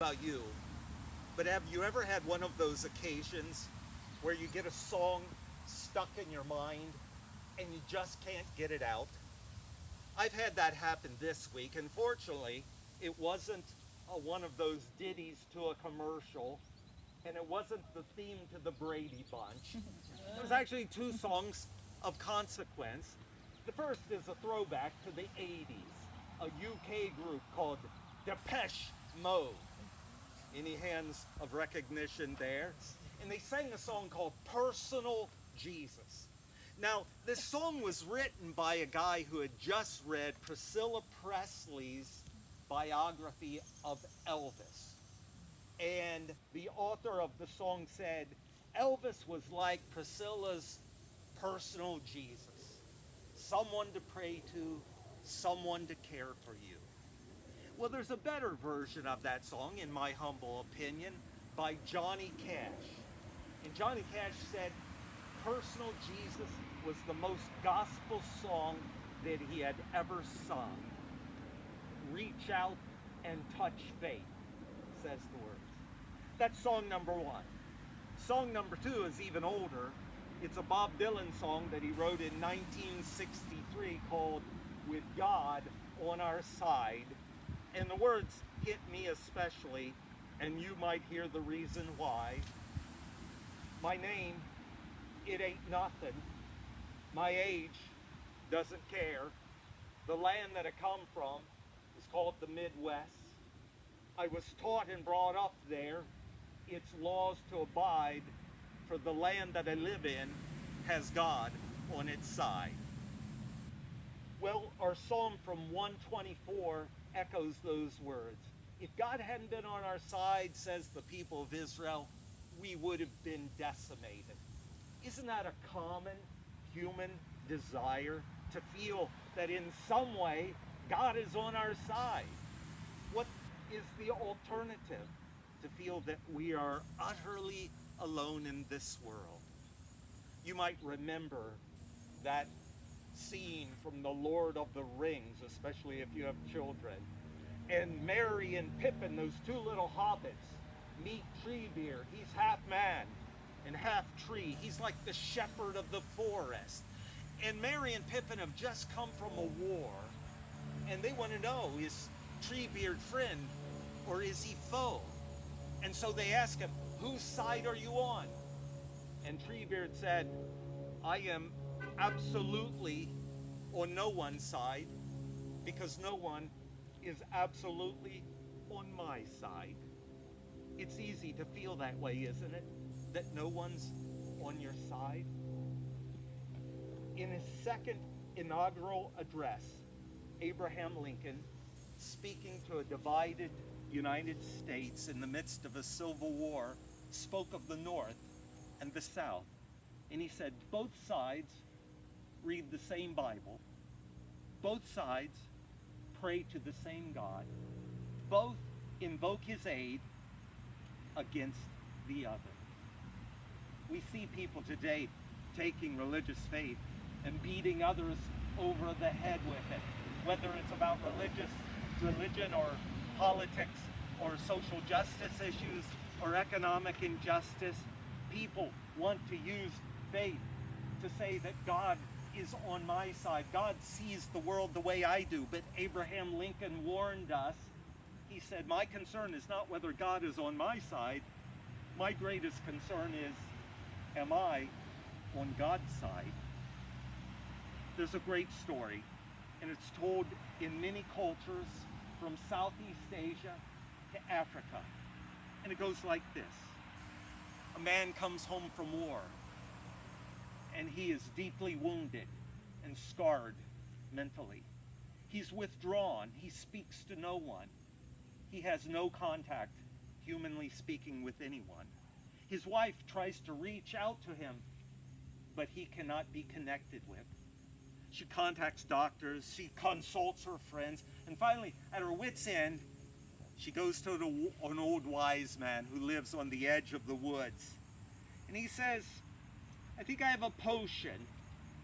about you, but have you ever had one of those occasions where you get a song stuck in your mind and you just can't get it out? I've had that happen this week, and fortunately, it wasn't one of those ditties to a commercial, and it wasn't the theme to the Brady Bunch. It was actually two songs of consequence. The first is a throwback to the 80s, a UK group called Depeche Mode. Any hands of recognition there? And they sang a song called Personal Jesus. Now, this song was written by a guy who had just read Priscilla Presley's biography of Elvis. And the author of the song said, Elvis was like Priscilla's personal Jesus. Someone to pray to, someone to care for you. Well, there's a better version of that song, in my humble opinion, by Johnny Cash. And Johnny Cash said, Personal Jesus was the most gospel song that he had ever sung. Reach out and touch faith, says the words. That's song number one. Song number two is even older. It's a Bob Dylan song that he wrote in 1963 called With God on Our Side. And the words hit me especially, and you might hear the reason why. My name, it ain't nothing. My age doesn't care. The land that I come from is called the Midwest. I was taught and brought up there. Its laws to abide, for the land that I live in has God on its side. Well, our psalm from 124 echoes those words. If God hadn't been on our side, says the people of Israel, we would have been decimated. Isn't that a common human desire to feel that in some way God is on our side? What is the alternative? To feel that we are utterly alone in this world. You might remember that scene from The Lord of the Rings, especially if you have children. And Merry and Pippin, those two little hobbits, meet Treebeard. He's half man and half tree. He's like the shepherd of the forest. And Merry and Pippin have just come from a war, and they want to know, is Treebeard friend or is he foe? And so they ask him, whose side are you on? And Treebeard said, I am absolutely on no one's side, because no one is absolutely on my side. It's easy to feel that way, isn't it? That no one's on your side. In his second inaugural address, Abraham Lincoln, speaking to a divided United States in the midst of a civil war, spoke of the North and the South. And he said, both sides read the same Bible. Both sides pray to the same God. Both invoke his aid against the other. We see people today taking religious faith and beating others over the head with it, whether it's about religion or politics or social justice issues or economic injustice. People want to use faith to say that God is on my side. God sees the world the way I do. But Abraham Lincoln warned us. He said, my concern is not whether God is on my side. My greatest concern is, am I on God's side? There's a great story, and it's told in many cultures from Southeast Asia to Africa. And it goes like this. A man comes home from war, and he is deeply wounded and scarred mentally. He's withdrawn. He speaks to no one. He has no contact, humanly speaking, with anyone. His wife tries to reach out to him, but he cannot be connected with. She contacts doctors, she consults her friends, and finally, at her wit's end, she goes to an old wise man who lives on the edge of the woods. And he says, I think I have a potion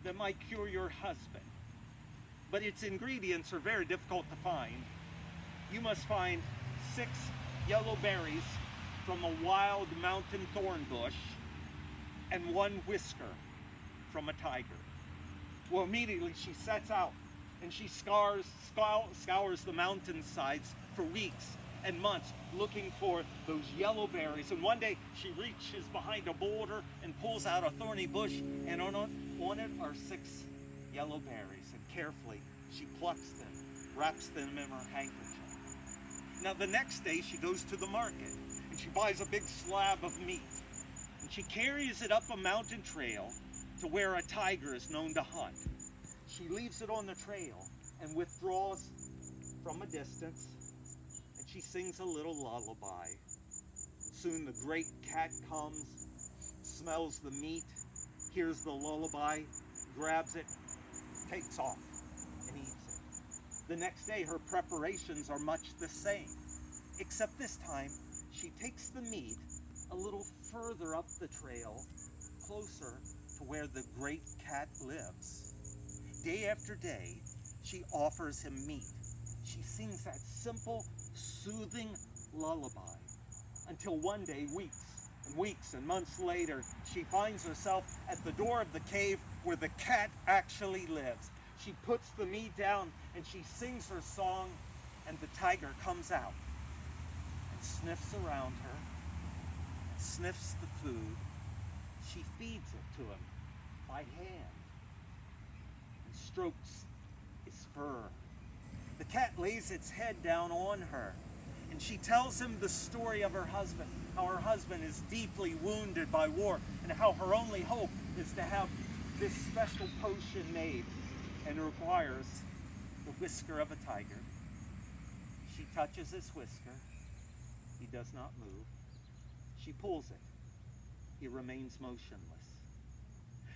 that might cure your husband, but its ingredients are very difficult to find. You must find 6 yellow berries from a wild mountain thorn bush and one whisker from a tiger. Well, immediately she sets out and she scours the mountainsides for weeks and months looking for those yellow berries. And one day she reaches behind a boulder and pulls out a thorny bush, and on it are 6 yellow berries. And carefully she plucks them, wraps them in her handkerchief. Now the next day she goes to the market and she buys a big slab of meat. And she carries it up a mountain trail to where a tiger is known to hunt. She leaves it on the trail and withdraws from a distance, and she sings a little lullaby. Soon the great cat comes, smells the meat, hears the lullaby, grabs it, takes off, and eats it. The next day her preparations are much the same, except this time she takes the meat a little further up the trail, closer to where the great cat lives. Day after day, she offers him meat. She sings that simple, soothing lullaby until one day, weeks and months later, she finds herself at the door of the cave where the cat actually lives. She puts the meat down and she sings her song, and the tiger comes out and sniffs around her, and sniffs the food. She feeds it to him by hand and strokes his fur. The cat lays its head down on her, and she tells him the story of her husband, how her husband is deeply wounded by war, and how her only hope is to have this special potion made, and requires the whisker of a tiger. She touches his whisker. He does not move. She pulls it. He remains motionless.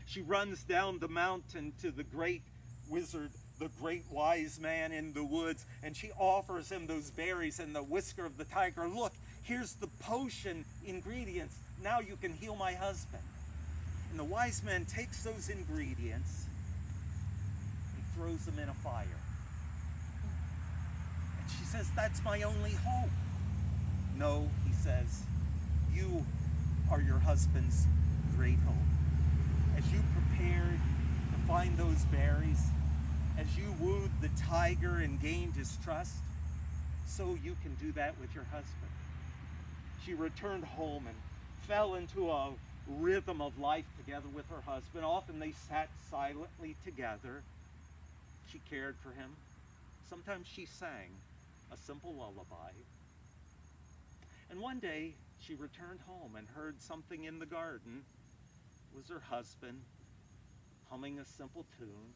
She runs down the mountain to the great wizard, the great wise man in the woods, and she offers him those berries and the whisker of the tiger. Look, here's the potion ingredients. Now you can heal my husband. And the wise man takes those ingredients, he throws them in a fire. And she says, that's my only hope. No, he says, you are your husband's great hope. As you prepared to find those berries, as you wooed the tiger and gained his trust, so you can do that with your husband. She returned home and fell into a rhythm of life together with her husband. Often they sat silently together. She cared for him. Sometimes she sang a simple lullaby. And one day she returned home and heard something in the garden. It was her husband humming a simple tune.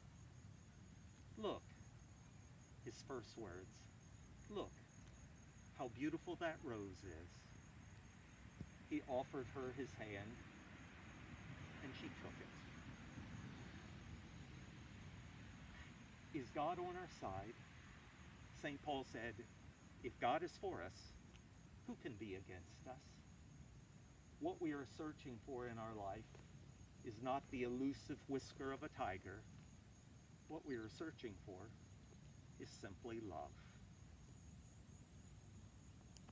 Look, his first words. Look how beautiful that rose is. He offered her his hand, and she took it. Is God on our side? St. Paul said, if God is for us, who can be against us? What we are searching for in our life is not the elusive whisker of a tiger. What we are searching for is simply love.